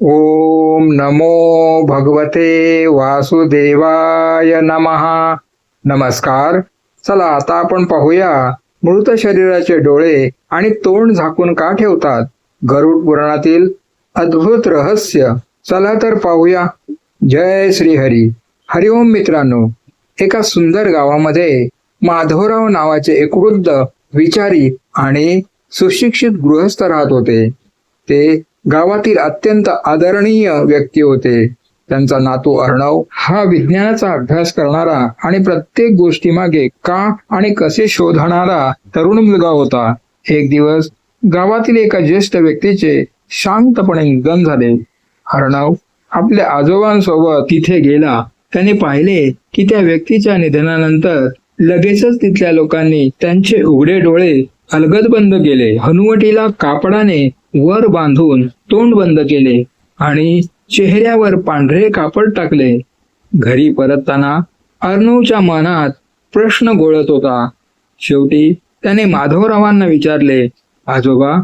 ओम नमो भगवते वासुदेवाय नमः. नमस्कार. चला आता आपण पाहूया मृत शरीराचे डोळे आणि तोंड झाकून का ठेवतात, गरुड पुराणातील अद्भुत रहस्य. चला तर पाहूया. जय श्री हरी. हरिओम मित्रांनो. एका सुंदर गावामध्ये माधवराव नावाचे एक वृद्ध विचारी आणि सुशिक्षित गृहस्थ राहत होते. ते गावातील अत्यंत आदरणीय व्यक्ती होते. त्यांचा नातू अर्णव हा विज्ञानाचा अभ्यास करणारा आणि प्रत्येक गोष्टी मागे का आणि कसे शोधणारा तरुण मुलगा होता. एक दिवस गावातील एका ज्येष्ठ व्यक्तीचे शांतपणे निधन झाले. अर्णव आपल्या आजोबांसोबत तिथे गेला. त्याने पाहिले की त्या व्यक्तीच्या निधनानंतर लगेचच तिथल्या लोकांनी त्यांचे उघडे डोळे अलगद बंद केले, हनुवटीला कापडाने वर बांधून तोंड बंद केले आणि चेहऱ्यावर पांढरे कापड टाकले. घरी परतताना अर्णवच्या मनात प्रश्न गोळत होता. शेवटी त्याने माधवरावांना विचारले, आजोबा,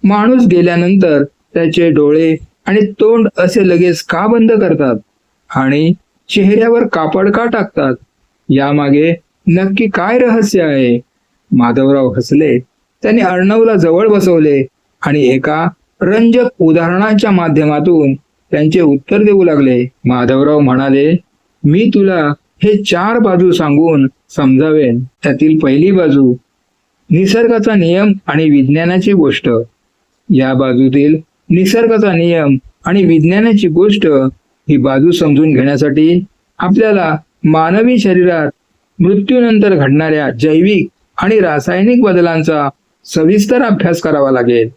माणूस गेल्यानंतर त्याचे डोळे आणि तोंड असे लगेच का बंद करतात आणि चेहऱ्यावर कापड का टाकतात? यामागे नक्की काय रहस्य आहे? माधवराव हसले. त्याने अर्णवला जवळ बसवले आणि एका रंजक उदाहरणाच्या माध्यमातून त्यांचे उत्तर देऊ लागले. माधवराव म्हणाले, मी तुला हे 4 बाजू सांगून समजावेन. त्यातील पहिली बाजू निसर्गाचा नियम आणि विज्ञानाची गोष्ट. या बाजूतील निसर्गाचा नियम आणि विज्ञानाची गोष्ट ही बाजू समजून घेण्यासाठी आपल्याला मानवी शरीरात मृत्यूनंतर घडणाऱ्या जैविक आणि रासायनिक बदलांचा सविस्तर अभ्यास करावा लागेल.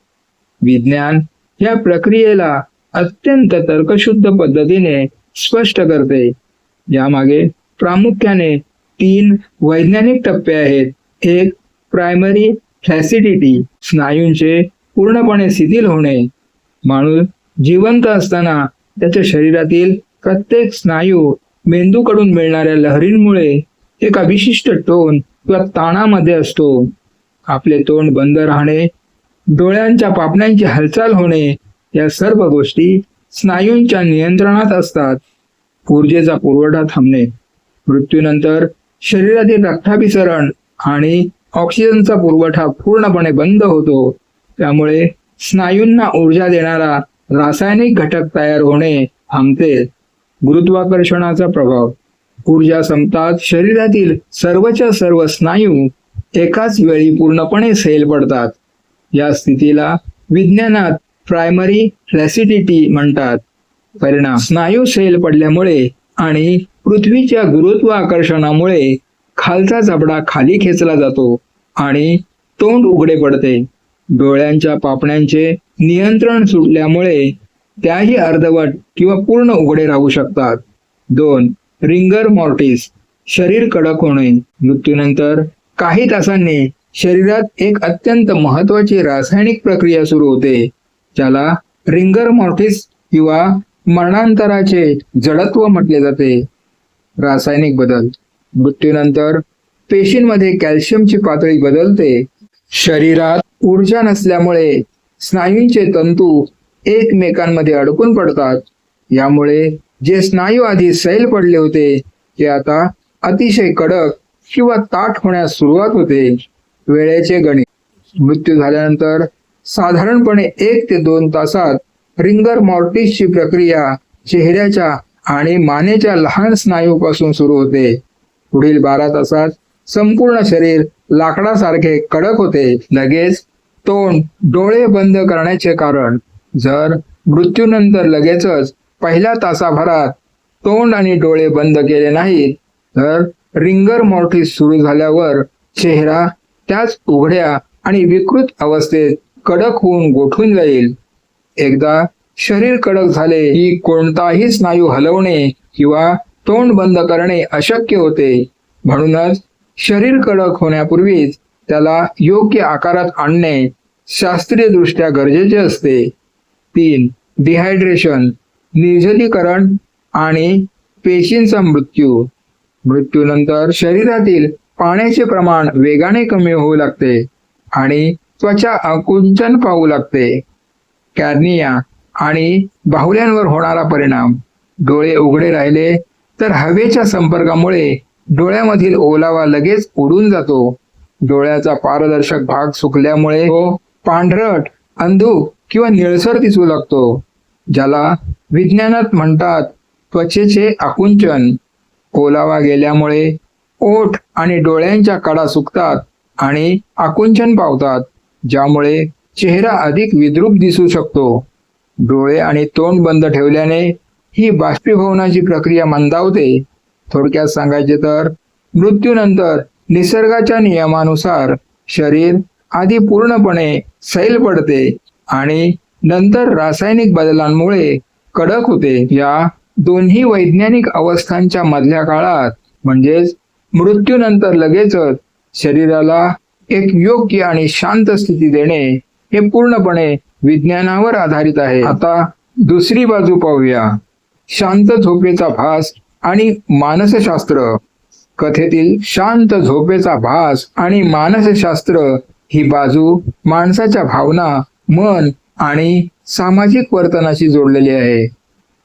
विज्ञान या प्रक्रियेला अत्यंत तर्कशुद्ध पद्धतीने स्पष्ट करते. यामागे प्रामुख्याने 3 वैज्ञानिक टप्पे आहेत. एक, प्रायमरी फ्लॅसिडिटी, स्नायूंचे पूर्णपणे शिथिल होणे. माणूस जिवंत असताना त्याच्या शरीरातील प्रत्येक स्नायू मेंदूकडून मिळणाऱ्या लहरींमुळे एका विशिष्ट टोन किंवा ताणामध्ये असतो. आपले तोंड बंद राहणे, डोळ्यांच्या पापण्यांची हालचाल होणे या सर्व गोष्टी स्नायूंच्या नियंत्रणात असतात. ऊर्जेचा पुरवठा थांबणे. मृत्यूनंतर शरीरातील रक्ताभिसरण आणि ऑक्सिजनचा पुरवठा पूर्णपणे बंद होतो. त्यामुळे स्नायूंना ऊर्जा देणारा रासायनिक घटक तयार होणे थांबते. गुरुत्वाकर्षणाचा प्रभाव. ऊर्जा संपताच शरीरातील सर्वच्या सर्व स्नायू एकाच वेळी पूर्णपणे सैल पडतात. या स्थितीला विज्ञानात प्रायमरी फ्लॅसिडिटी म्हणतात. परिणाम, स्नायू सैल पडल्यामुळे आणि पृथ्वीच्या गुरुत्वाकर्षणामुळे खालचा जबडा खाली खेचला जातो आणि तोंड उघडे पडते. डोळ्यांच्या पापण्यांचे नियंत्रण सुटल्यामुळे त्याही अर्धवट किंवा पूर्ण उघडे राहू शकतात. 2. रिंगर मॉर्टिस, शरीर कडक होणे. मृत्यूनंतर काही तासांनी शरीरात एक अत्यंत महत्वाची रासायनिक प्रक्रिया सुरू होते, ज्याला रिंगर मॉर्टिस किंवा मरणांतराचे जडत्व म्हटले जाते. रासायनिक बदल. मृत्यूनंतर पेशींमध्ये कॅल्शियमची पातळी बदलते. शरीरात ऊर्जा नसल्यामुळे स्नायूंचे तंतू एकमेकांमध्ये अडकून पडतात. यामुळे जे स्नायू आधी सैल पडले होते ते आता अतिशय कडक किंवा ताठ होण्यास सुरुवात होते. वेळेचे गणित. मृत्यू झाल्यानंतर साधारणपणे 1 ते 2 तासात रिंगर मॉर्टिसची प्रक्रिया चेहऱ्याच्या आणि मानेच्या लहान स्नायूपासून सुरू होते. पुढील 12 तासात संपूर्ण शरीर लाकडासारखे कडक होते. लगेच तोंड डोळे बंद करण्याचे कारण. जर मृत्यूनंतर लगेचच पहिल्या तासाभरात तोंड आणि डोळे बंद केले नाहीत तर रिंगर मॉर्टिस सुरू झाल्यावर चेहरा त्याच उघड्या आणि विकृत अवस्थेत कडक होऊन गोठून जाईल. एकदा शरीर कडक झाले की कोणताही स्नायू हलवणे किंवा तोंड बंद करणे अशक्य होते. म्हणूनच शरीर कडक होण्यापूर्वीच त्याला योग्य आकारात आणणे शास्त्रीय दृष्ट्या गरजेचे असते. 3. डिहायड्रेशन, निर्जलीकरण आणि पेशींचा मृत्यू. मृत्यूनंतर शरीरातील पाण्याचे प्रमाण वेगाने कमी होऊ लागते आणि त्वचा आकुंचन पाहू लागते. कॉर्निया आणि बाहुल्यांवर होणारा परिणाम. डोळे उघडे राहिले तर हवेच्या संपर्कामुळे डोळ्यामधील ओलावा लगेच उडून जातो. डोळ्याचा पारदर्शक भाग सुकल्यामुळे तो पांढरट, अंधुक किंवा निळसर दिसू लागतो, ज्याला विज्ञानात म्हणतात त्वचेचे आकुंचन. ओलावा गेल्यामुळे ओठ आणि डोळ्यांच्या कडा सुकतात आणि आकुंचन पावतात, ज्यामुळे चेहरा अधिक विद्रूप दिसू शकतो. डोळे आणि तोंड बंद ठेवल्याने ही बाष्पीभवनाची प्रक्रिया मंदावते. थोडक्यात सांगायचे तर मृत्यूनंतर निसर्गाच्या नियमानुसार शरीर आधी पूर्णपणे सैल पडते आणि नंतर रासायनिक बदलांमुळे कडक होते. या दोन्ही वैज्ञानिक अवस्थांच्या मधल्या काळात म्हणजेच मृत्यूनंतर लगेचच शरीराला एक योग्य आणि शांत स्थिती देणे हे पूर्णपणे विज्ञानावर आधारित आहे. आता दुसरी बाजू पाहूया, शांत झोपेचा भास आणि मानसशास्त्र. कथेतील शांत झोपेचा भास आणि मानसशास्त्र ही बाजू माणसाच्या भावना, मन आणि सामाजिक वर्तनाशी जोडलेली आहे.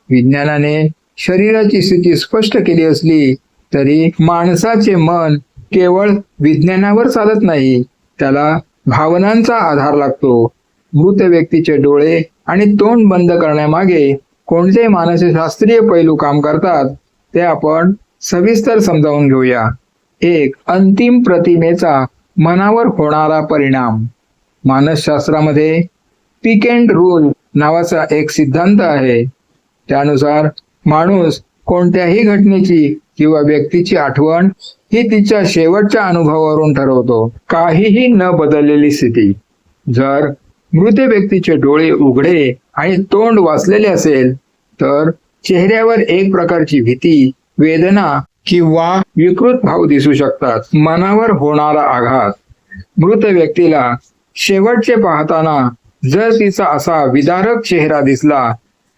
विज्ञानाने शरीराची स्थिती स्पष्ट केली असली तरी माणसाचे मन केवळ विज्ञानावर चालत नाही, त्याला भावनांचा आधार लागतो. मृत व्यक्तीचे डोळे आणि तोंड बंद करण्यामागे कोणते मानसशास्त्रीय पैलू काम करतात ते आपण सविस्तर समजावून घेऊया. 1. अंतिम प्रतिमेचा मनावर होणारा परिणाम. मानसशास्त्रामध्ये पिकेंट रूल नावाचा एक सिद्धांत आहे. त्यानुसार माणूस कोणत्याही घटनेची किंवा व्यक्तीची आठवण ही तिच्या शेवटच्या अनुभवावरून ठरवतो, काहीही न बदललेली स्थिती. जर मृत व्यक्तीचे डोळे उघडे आणि तोंड वाचलेले असेल तर चेहऱ्यावर एक प्रकारची भीती, वेदना किंवा विकृत भाव दिसू शकतात. मनावर होणारा आघात. मृत व्यक्तीला शेवटचे पाहताना जर तिचा असा विदारक चेहरा दिसला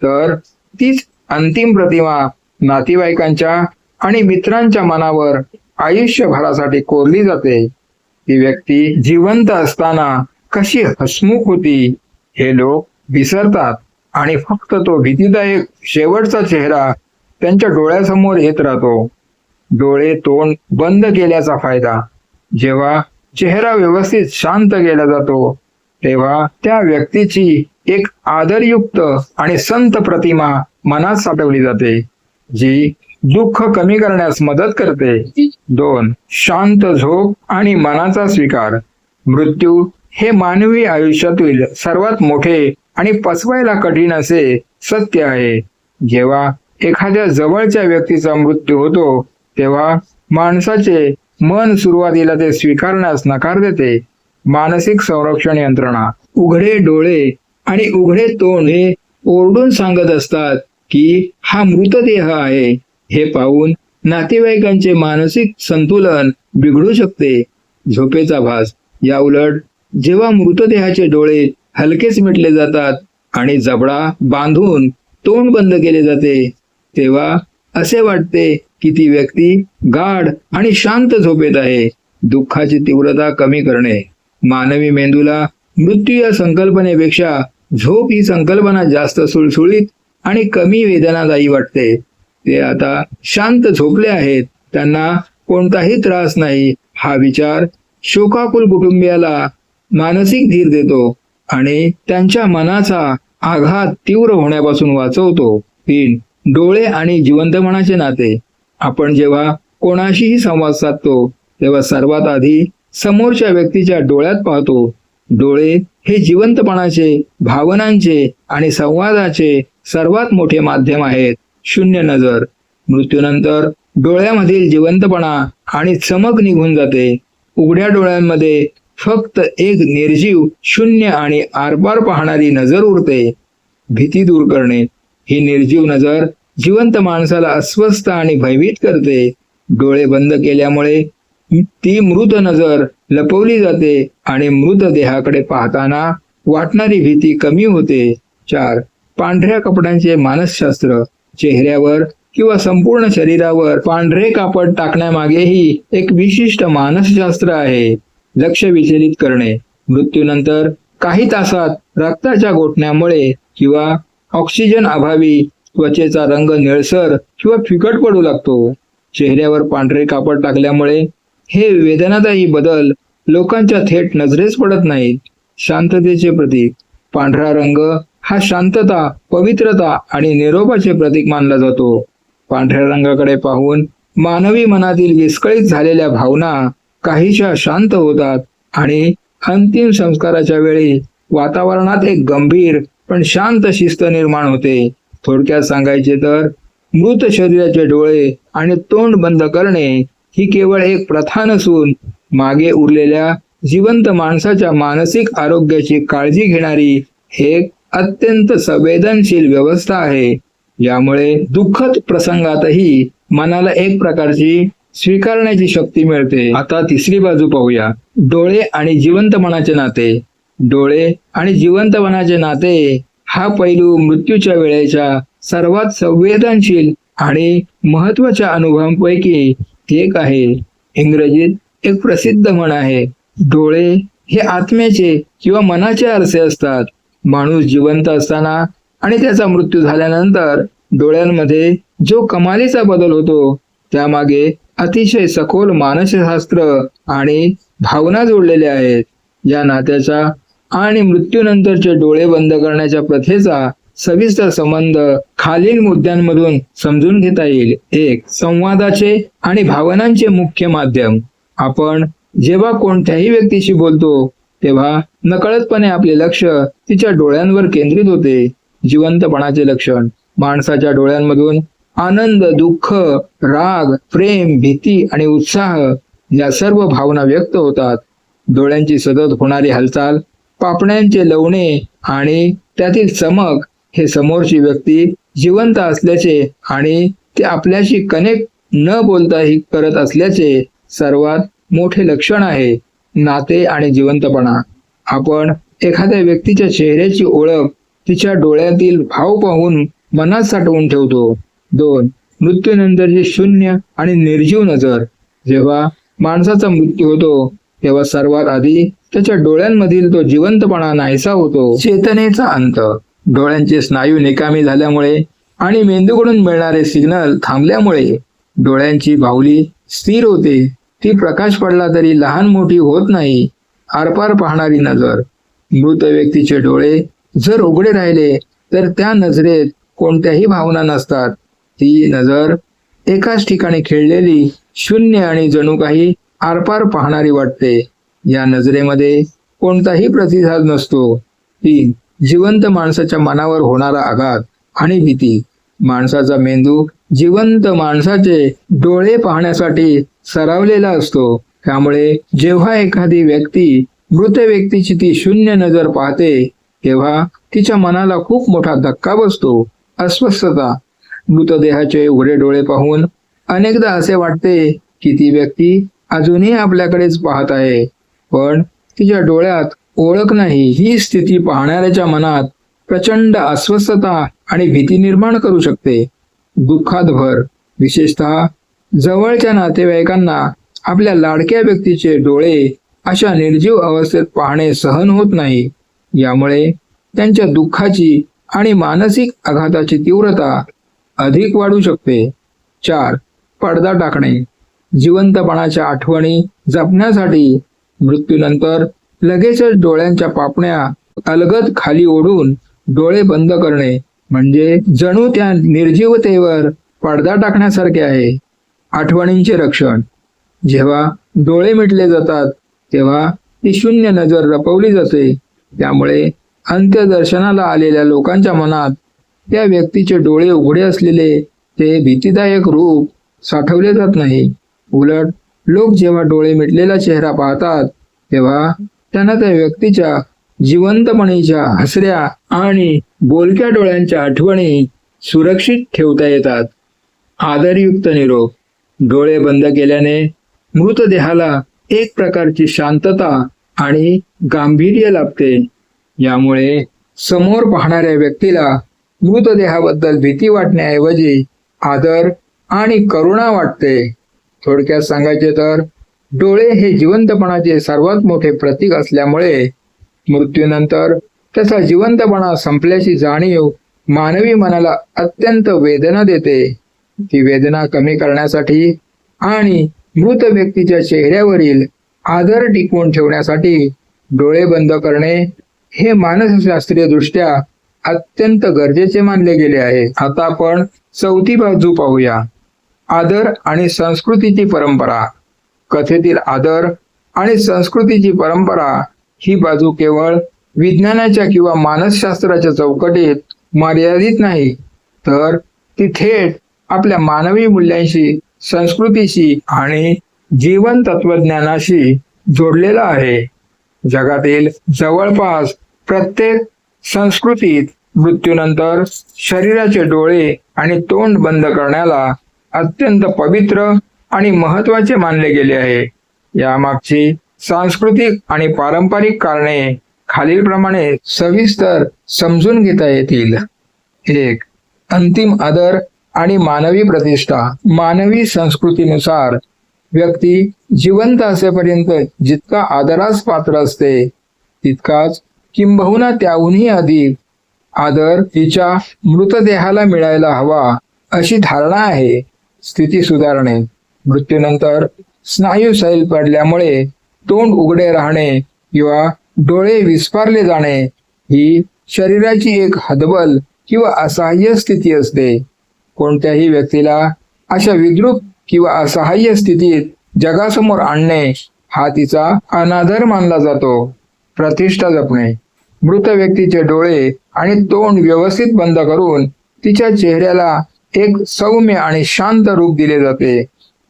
तर तीच अंतिम प्रतिमा नातेवाईकांच्या आणि मित्रांच्या मनावर आयुष्यभरासाठी कोरली जाते. ती व्यक्ती जिवंत असताना कशी हसमुख होती हे लोक विसरतात आणि फक्त तो भीतीदायक शेवटचा चेहरा त्यांच्या डोळ्यासमोर येत राहतो. डोळे तोंड बंद केल्याचा फायदा. जेव्हा चेहरा व्यवस्थित शांत केला जातो तेव्हा त्या व्यक्तीची एक आदरयुक्त आणि संत प्रतिमा मनात साठवली जाते, जी दुःख कमी करण्यास मदत करते. 2. शांत झोप आणि मनाचा स्वीकार. मृत्यू हे मानवी आयुष्यातील सर्वात मोठे आणि पचवायला कठीण असे सत्य आहे. जेव्हा एखाद्या जवळच्या व्यक्तीचा मृत्यू होतो तेव्हा माणसाचे मन सुरुवातीला ते स्वीकारण्यास नकार देते. मानसिक संरक्षण यंत्रणा. उघडे डोळे आणि उघडे तोंड हे ओरडून सांगत असतात की हा मृतदेह आहे. हे पाहून नातेवाईकांचे मानसिक संतुलन बिघडू शकते. झोपेचा भास. या उलट जेव्हा मृतदेहाचे डोळे हलकेच मिटले जातात आणि जबडा बांधून तोंड बंद केले जाते तेव्हा असे वाटते की ती व्यक्ती गाढ आणि शांत झोपेत आहे. दुःखाची तीव्रता कमी करणे. मानवी मेंदूला मृत्यू या संकल्पनेपेक्षा झोप ही संकल्पना जास्त सुळसुळीत आणि कमी वेदनादायी वाटते. ते आता शांत झोपले आहेत, त्यांना कोणताही त्रास नाही हा विचार शोकाकुल कुटुंबियाला मानसिक धीर देतो आणि त्यांच्या मनाचा आघात तीव्र होण्यापासून वाचवतो. 3. डोळे आणि जिवंतपणाचे नाते. आपण जेव्हा कोणाशीही संवाद साधतो तेव्हा सर्वात आधी समोरच्या व्यक्तीच्या डोळ्यात पाहतो. डोळे हे जिवंतपणाचे, भावनांचे आणि संवादाचे सर्वात मोठे माध्यम आहेत. शून्य नजर. मृत्यूनंतर डोळ्यामधील जिवंतपणा आणि चमक निघून जाते. उघड्या डोळ्यांमध्ये फक्त एक निर्जीव, शून्य आणि आरपार पाहणारी नजर उरते. भीती दूर करणे. ही निर्जीव नजर जिवंत माणसाला अस्वस्थ आणि भयभीत करते. डोळे बंद केल्यामुळे ती मृत नजर लपवली जाते आणि मृतदेहाकडे पाहताना वाटणारी भीती कमी होते. 4. पांढऱ्या कपड्यांचे मानसशास्त्र. चेहऱ्यावर किंवा संपूर्ण शरीरावर पांढरे कापड टाकण्यामागेही एक विशिष्ट मानसशास्त्र आहे. लक्ष विचलित करणे. मृत्यूनंतर काही तासात रक्ताच्या गोठण्यामुळे किंवा ऑक्सिजन अभावी त्वचेचा रंग निळसर किंवा फिकट पडू लागतो. चेहऱ्यावर पांढरे कापड टाकल्यामुळे हे वेदनादायी बदल लोकांच्या थेट नजरेस पडत नाहीत. शांततेचे प्रतीक. पांढरा रंग हा शांतता, पवित्रता आणि निरोपाचे प्रतीक मानला जातो. पांढऱ्या रंगाकडे पाहून मानवी मनातील विस्कळीत झालेल्या भावना काहीशा शांत होतात आणि अंतिम संस्काराच्या वेळी वातावरणात एक गंभीर पण शांत शिस्त निर्माण होते. थोडक्यात सांगायचे तर मृत शरीराचे डोळे आणि तोंड बंद करणे ही केवळ एक प्रथा नसून मागे उरलेल्या जिवंत माणसाच्या मानसिक आरोग्याची काळजी घेणारी एक अत्यंत संवेदनशील व्यवस्था आहे. यामुळे दुःखद प्रसंगातही मनाला एक प्रकारची स्वीकारण्याची शक्ती मिळते. आता तिसरी बाजू पाहूया. डोळे आणि जिवंतपणाचे नाते. डोळे आणि जिवंतपणाचे नाते हा पैलू मृत्यूच्या वेळेच्या सर्वात संवेदनशील आणि महत्वाच्या अनुभवांपैकी एक आहे. इंग्रजीत एक प्रसिद्ध म्हण आहे, डोळे हे आत्म्याचे किंवा मनाचे आरसे असतात. माणूस जिवंत असताना आणि त्याचा मृत्यू झाल्यानंतर डोळ्यांमध्ये जो कमालीचा बदल होतो त्यामागे अतिशय सखोल मानसशास्त्र आणि भावना जोडलेल्या आहेत. या नात्याचा आणि मृत्यूनंतरचे डोळे बंद करण्याच्या प्रथेचा सविस्तर संबंध खालील मुद्द्यांमधून समजून घेता येईल. 1. संवादाचे आणि भावनांचे मुख्य माध्यम. आपण जेव्हा कोणत्याही व्यक्तीशी बोलतो तेव्हा नकळतपणे आपले लक्ष तिच्या डोळ्यांवर केंद्रित होते. जिवंतपणाचे लक्षण. माणसाच्या डोळ्यांमधून आनंद, दुःख, राग, प्रेम, भीती आणि उत्साह या सर्व भावना व्यक्त होतात. डोळ्यांची सतत होणारी हालचाल, पापण्यांचे लवणे आणि त्यातील चमक हे समोरची व्यक्ती जिवंत असल्याचे आणि ते आपल्याशी कनेक्ट न बोलताही करत असल्याचे सर्वात मोठे लक्षण आहे. नाते आणि जिवंतपणा. आपण एखाद्या व्यक्तीच्या चेहऱ्याची ओळख तिच्या डोळ्यातील भाव पाहून मनात साठवून ठेवतो. 2. मृत्यूनंतरची शून्य आणि निर्जीव नजर. जेव्हा माणसाचा मृत्यू होतो तेव्हा सर्वात आधी त्याच्या डोळ्यांमधील तो जिवंतपणा नाहीसा होतो. चेतनेचा अंत. डोळ्यांचे स्नायू निकामी झाल्यामुळे आणि मेंदूकडून मिळणारे सिग्नल थांबल्यामुळे डोळ्यांची बाहुली स्थिर होते. ती प्रकाश पडला तरी लहान मोठी होत नाही. आरपार पाहणारी नजर. मृत व्यक्तीचे डोळे जर उघडे राहिले तर त्या नजरेत कोणत्याही भावना नसतात. ती नजर एकाच ठिकाणी खिळलेली, शून्य आणि जणू काही आरपार पाहणारी वाटते. या नजरेमध्ये कोणताही प्रतिसाद नसतो. 3. जिवंत माणसाच्या मनावर होणारा आघात आणि भीती. माणसाचा मेंदू जिवंत माणसाचे डोळे पाहण्यासाठी सरावलेला असतो. त्यामुळे जेव्हा एखादी व्यक्ती मृत व्यक्तीची ती शून्य नजर पाहते तेव्हा तिच्या मनाला खूप मोठा धक्का बसतो. अस्वस्थता. मृतदेहाचे उघडे डोळे पाहून अनेकदा असे वाटते की ती व्यक्ती अजूनही आपल्याकडेच पाहत आहे, पण तिच्या डोळ्यात ओळख नाही. ही स्थिती पाहणाऱ्याच्या मनात प्रचंड अस्वस्थता आणि भीती निर्माण करू शकते. दुःखात भर. विशेषतः जवळच्या नातेवाईकांना आपल्या लाडक्या व्यक्तीचे डोळे अशा निर्जीव अवस्थेत पाहणे सहन होत नाही. यामुळे त्यांच्या दुःखाची आणि मानसिक आघाताची तीव्रता अधिक वाढू शकते. 4. पडदा टाकणे. जिवंतपणाच्या आठवणी जपण्यासाठी मृत्यूनंतर लगेचच डोळ्यांच्या पापण्या अलगद खाली ओढून डोळे बंद करणे म्हणजे जणू त्या निर्जीवतेवर पडदा टाकण्यासारखे आहे. आठवणींचे रक्षण. जेव्हा डोळे मिटले जातात तेव्हा ती शून्य नजर लपवली जाते. त्यामुळे अंत्यदर्शनाला आलेल्या लोकांच्या मनात त्या व्यक्तीचे डोळे उघडे असलेले ते भीतीदायक रूप साठवले जात नाही. उलट लोक जेव्हा डोळे मिटलेला चेहरा पाहतात तेव्हा त्यांना त्या व्यक्तीच्या जिवंतपणीच्या हसऱ्या आणि बोलक्या डोळ्यांच्या आठवणी सुरक्षित ठेवता येतात. आदरयुक्त निरोप. डोळे बंद केल्याने मृतदेहाला एक प्रकारची शांतता आणि गांभीर्य लाभते. यामुळे समोर पाहणाऱ्या व्यक्तीला मृतदेहाबद्दल भीती वाटण्याऐवजी आदर आणि करुणा वाटते. थोडक्यात सांगायचे तर डोळे हे जिवंतपणाचे सर्वात मोठे प्रतीक असल्यामुळे मृत्यूनंतर त्याचा जिवंतपणा संपल्याची जाणीव मानवी मनाला अत्यंत वेदना देते. ती वेदना कमी करण्यासाठी आणि मृत व्यक्तीच्या चेहऱ्यावरील आदर टिकवून ठेवण्यासाठी डोळे बंद करणे हे मानसशास्त्रीय दृष्ट्या अत्यंत गरजेचे मानले गेले आहे. आता आपण चौथी बाजू पाहूया. आदर आणि संस्कृतीची परंपरा. कथेतील आदर आणि संस्कृतीची परंपरा ही बाजू केवळ विज्ञानाच्या किंवा मानसशास्त्राच्या चौकटीत मर्यादित नाही, तर ती थेट आपल्या मानवी मूल्यांशी, संस्कृतीशी आणि जीवन तत्वज्ञानाशी जोडलेला आहे. जगातील जवळपास प्रत्येक संस्कृतीत मृत्यूनंतर शरीराचे डोळे आणि तोंड बंद करण्याला अत्यंत पवित्र आणि महत्त्वाचे मानले गेले आहे. यामागची सांस्कृतिक आणि पारंपरिक कारणे खालीलप्रमाणे सविस्तर समजून घेता येतील. 1. अंतिम आदर आणि मानवी प्रतिष्ठा. मानवी संस्कृतीनुसार व्यक्ती जिवंत असेपर्यंत जितका आदरास पात्र असते, तितकाच किंबहुना त्याहूनही अधिक आदर तिच्या मृतदेहाला मिळायला हवा अशी धारणा आहे. स्थिती सुधारणे. मृत्यूनंतर स्नायू सैल पडल्यामुळे तोंड उघडे राहणे किंवा डोळे विस्फारले जाणे ही शरीराची एक हतबल किंवा असहाय्य स्थिती असते. कोणत्याही व्यक्तीला अशा विद्रूप किंवा असहाय्य स्थितीत जगासमोर आणणे हा तिचा अनादर मानला जातो. प्रतिष्ठा जपणे. मृत व्यक्तीचे डोळे आणि तोंड व्यवस्थित बंद करून तिच्या चेहऱ्याला एक सौम्य आणि शांत रूप दिले जाते.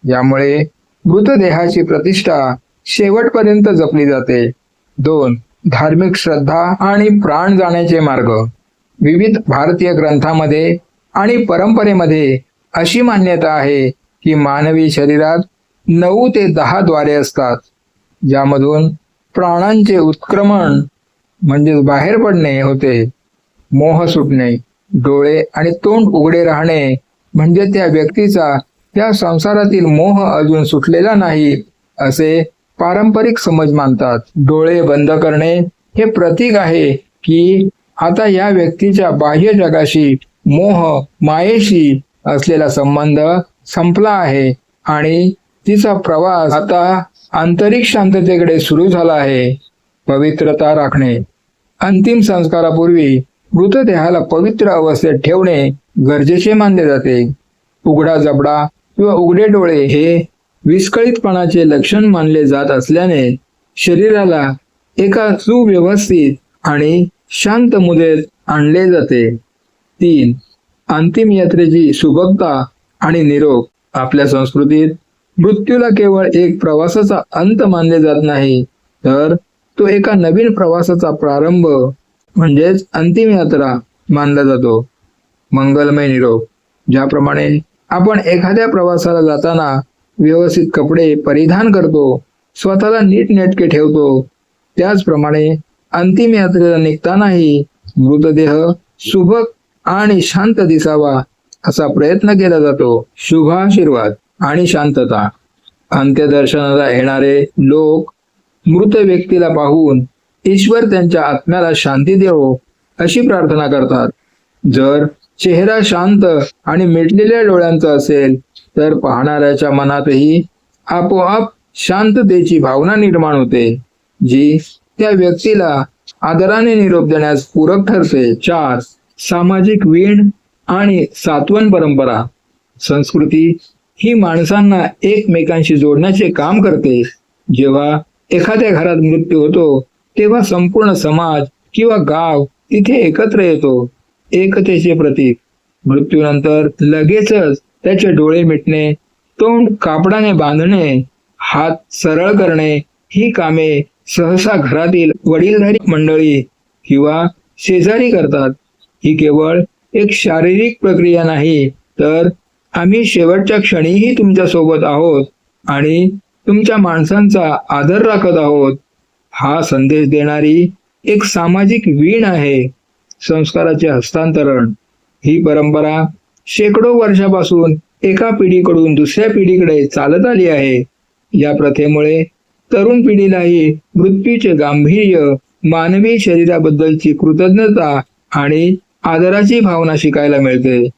यामुळे मृतदेहाची प्रतिष्ठा शेवटपर्यंत जपली जाते. 2. धार्मिक श्रद्धा आणि प्राण जाण्याचे मार्ग. विविध भारतीय ग्रंथामध्ये आणि परंपरेमध्ये अशी मान्यता आहे की मानवी शरीरात 9 ते 10 द्वारे असतात, ज्यामधून प्राणांचे उत्क्रमण म्हणजे बाहेर पडणे होते. मोह सुटणे. डोळे आणि तोंड उघडे राहणे म्हणजे त्या व्यक्तीचा त्या संसारातील मोह अजून सुटलेला नाही असे पारंपरिक समज मानतात. डोळे बंद करणे हे प्रतीक आहे की आता या व्यक्तीच्या बाह्य जगाशी, मोह मायेशी असलेला संबंध संपला आहे आणि तिचा प्रवास आता आंतरिक शांततेकडे सुरू झाला आहे. पवित्रता राखणे. अंतिम संस्कारापूर्वी मृतदेहाला पवित्र अवस्थेत ठेवणे गरजेचे मानले जाते. उघडा जबडा किंवा उघडे डोळे हे विस्कळीतपणाचे लक्षण मानले जात असल्याने शरीराला एका सुव्यवस्थित आणि शांत मुद्रेत आणले जाते. 3. अंतिम यात्रेची सुबकता आणि निरोप. आपल्या संस्कृतीत मृत्यूला केवळ एक प्रवासाचा अंत मानले जात नाही, तर तो एका नवीन प्रवासाचा प्रारंभ म्हणजेच अंतिम यात्रा मानला जातो. मंगलमय निरोप. ज्याप्रमाणे आपण एखाद्या प्रवासाला जाताना व्यवस्थित कपडे परिधान करतो, स्वतःला नीटनेटके ठेवतो, त्याचप्रमाणे अंतिम यात्रेला निघतानाही मृतदेह सुबक आणि शांत दिसावा असा प्रयत्न केला जातो. शुभाशीर्वाद आणि शांतता. अंत्यदर्शनाला येणारे लोक मृत व्यक्तीला पाहून ईश्वर त्यांच्या आत्म्याला शांती देवो अशी प्रार्थना करतात. जर चेहरा शांत आणि मिटलेल्या डोळ्यांचा असेल तर पाहणाऱ्याच्या मनातही आपोआप शांततेची भावना निर्माण होते, जी त्या व्यक्तीला आदराने निरोप देण्यास पूरक ठरते. 4. सामाजिक वीण आणि सात्वन परंपरा. संस्कृती ही माणसांना एकमेकांशी जोडण्याचे काम करते. जेव्हा एखाद्या घरात मृत्यू होतो तेव्हा संपूर्ण समाज किंवा गाव तिथे एकत्र येतो. एकतेचे प्रतीक. मृत्यूनंतर लगेचच त्याचे डोळे मिटणे, तोंड कापडाने बांधणे, हात सरळ करणे ही कामे सहसा घरातील वडीलधारी मंडळी किंवा शेजारी करतात. ही केवळ एक शारीरिक प्रक्रिया नाही, तर आम्ही शेवटच्या क्षणीही तुमच्या सोबत आहोत आणि तुमच्या माणसांचा आदर राखत आहोत हा संदेश देणारी एक सामाजिक वीण आहे. संस्काराचे हस्तांतरण. ही परंपरा शेकडो वर्षापासून एका पिढीकडून दुसऱ्या पिढीकडे चालत आली आहे. या प्रथेमुळे तरुण पिढीलाही मृत्यूचे गांभीर्य, मानवी शरीराबद्दलची कृतज्ञता आणि आदराची भावना शिकायला मिळते.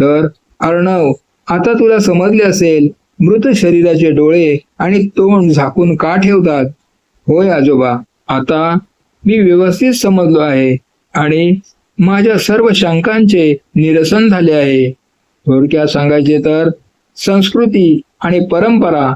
तर अर्णव, आता तुला समजले असेल मृत शरीराचे डोळे आणि तोंड झाकून का ठेवतात. होय आजोबा, आता मी व्यवस्थित समजलो आहे आणि माझ्या सर्व शंकांचे निरसन झाले आहे. थोडक्यात सांगायचे तर संस्कृती आणि परंपरा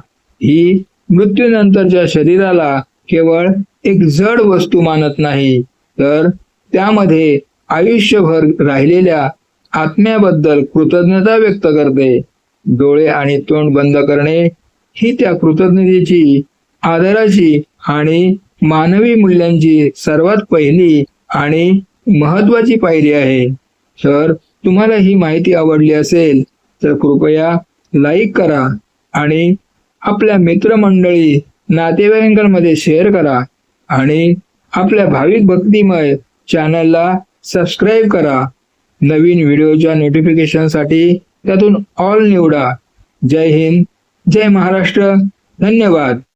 ही मृत्यूनंतरच्या शरीराला केवळ एक जड वस्तू मानत नाही, तर त्यामध्ये आयुष्यभर राहिलेल्या आत्म्याबद्दल कृतज्ञता व्यक्त करते. डोळे आणि तोंड बंद करणे ही त्या कृतज्ञतेची, आदराची आणि मानवी मूल्यांची सर्वात पहिली आणि महत्वाची पायरी आहे. तर तुम्हाला ही माहिती आवडली असेल तर कृपया लाईक करा आणि आपल्या मित्रमंडळी, नातेवाईकांमध्ये शेअर करा आणि आपल्या भाविक भक्तिमय चॅनलला सबस्क्राईब करा. नवीन व्हिडिओच्या नोटिफिकेशनसाठी त्यातून ऑल निवडा. जय हिंद, जय महाराष्ट्र. धन्यवाद.